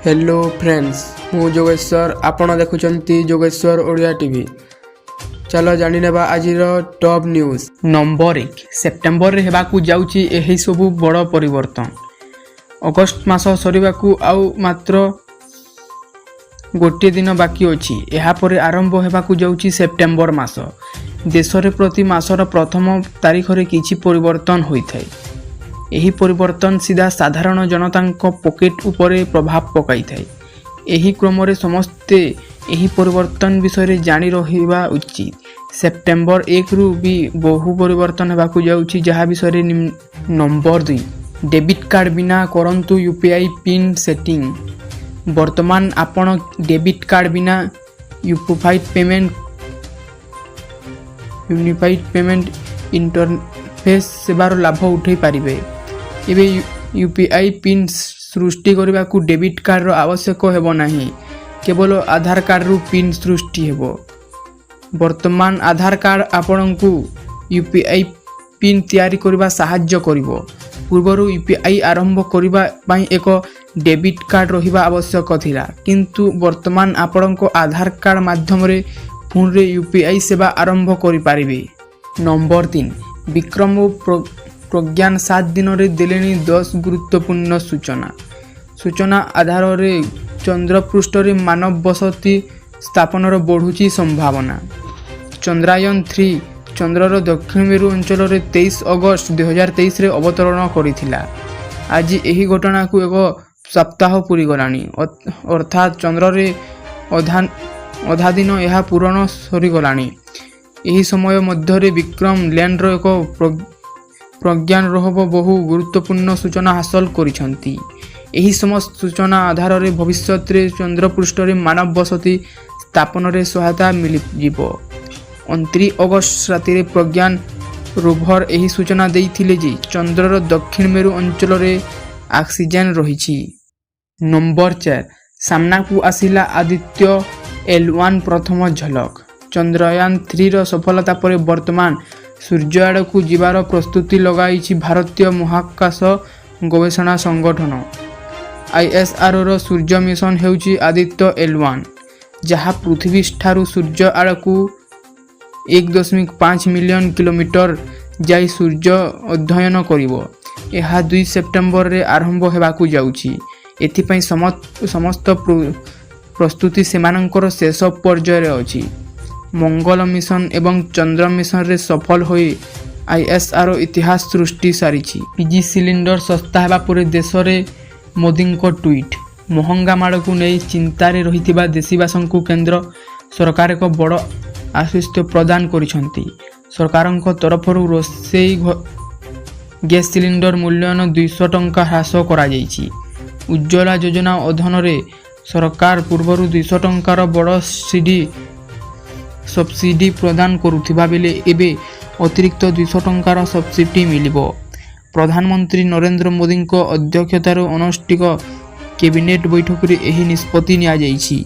Hello friends मु जोगेश्वर आपण देखुचंती Jogeshwar Odia TV. चलो जानि नेबा आजिर टॉप न्यूज। नंबर 1 सेप्टेम्बर रे हेबाकू जाउची एही सबु बड़ परिवर्तन। अगस्त मास सरीबाकू आउ मात्र गोटे दिन बाकी अछि। एहा परे आरंभ हेबाकू जाउची सेप्टेम्बर मास। देश रे प्रति मासर प्रथम तारीख रे किछि परिवर्तन होइथाय। एही परिवर्तन सीधा साधारण जनतांको पॉकेट उपरे प्रभाव पकाई थाए। एही क्रम रे समस्ते एही परिवर्तन विषय जानी रहिबा उचित। सेप्टेम्बर 1 रु भी बहु परिवर्तन हेबाकू जाउची जहा विषय नंबर 2 डेबिट कार्ड बिना करंतु यूपीआई पिन सेटिंग। वर्तमान आपण डेबिट कार्ड बिना यूनिफाइड पेमेंट इंटरफेस सेवार लाभ उठै पारिबे। एबे यूपीआई पिन सृष्टि करने को डेबिट कार्ड रो आवश्यक हेबो नाही, केवल आधार कार्ड रु पिन सृष्टि हेबो। वर्तमान आधार कार्ड आपनकु यूपीआई पिन तैयारी करबा सहाय्य करिवो। पूर्वरु यूपीआई आरंभ करबा पई एक डेबिट कार्ड रहिबा आवश्यक थिला, किंतु वर्तमान आपनको आधार कार्ड माध्यम रे फोन रे यूपीआई सेवा आरंभ करि पारिबे। नंबर 3 विक्रम प्रज्ञान 7 दिन रे देलेनी 10 गुरुत्वपूर्ण सूचना आधार रे चंद्र पृष्ठ रे मानव बसती स्थापन बढ़ुची संभावना। चंद्रायन 3 चंद्रर दक्षिण मेरु अंचल रे 23 अगस्त 2023 रे अवतरण करिथिला। आज एही घटना को एक सप्ताह पूरी गलानी, अर्थात चंद्र रे अधा दिन यह पूर्ण सरी गलानी। एही समय मध्य रे विक्रम लैंड रो एक प्रज्ञान रहब बहु गुरुत्वपूर्ण सूचना हासिल करिसंती। एही समस्त सूचना आधार रे भविष्यत रे चंद्र पृष्ठ रे मानव बसती स्थापन रे सहायता मिलि जिवो। 29 अगस्त राति रे प्रज्ञान रोभर एही सूचना देइथिले जे चंद्रर दक्षिण मेरु अंचल रे ऑक्सीजन रहिछि। नंबर 4 सामना को आसिला आदित्य L1 प्रथम झलक। चंद्रयान 3 रो सफलता पर वर्तमान सूर्य आड़ को जीवार प्रस्तुति लगाई भारतीय महाकाश गवेषणा संगठन ISRO रो सूर्य मिशन हेउची आदित्य L1, जहाँ पृथ्वी ठारू सूर्य आड़ को 1.5 मिलियन किलोमीटर जाई सूर्य अध्ययन करिवो। एहा 2 सेप्टेम्बर रे आरंभ हेबाकू जाउची। एथिपई समस्त प्रस्तुति सेमानंकर शेष पर्याय रे अछि। मंगल मिशन एवं चंद्र मिशन रे सफल होई ISRO इतिहास सृष्टि सारिछि। पीजी सिलिंडर सस्ता हेबा पुरे देश रे मोदी को ट्वीट। महंगा माड़ को नहीं चिंता रे रहिथिबा देशवासी को केंद्र सरकार एक बड़ आश्वस्त प्रदान करिसंती। सरकारक तरफरु रोषेई गैस सिलिंडर मूल्यन 200 टंका ह्रास करा जाइछि। उज्ज्वला योजना अधीन रे सरकार पूर्वरु 200 टंकार बड़ सब्सिडी प्रदान करुथिबा बेले एबे अतिरिक्त 200 टंकार सब्सिडी मिलिबो। प्रधानमंत्री नरेंद्र मोदी को अध्यक्षतार अनुष्ठित कैबिनेट बैठक रे एही निष्पत्ति निया जाइछि।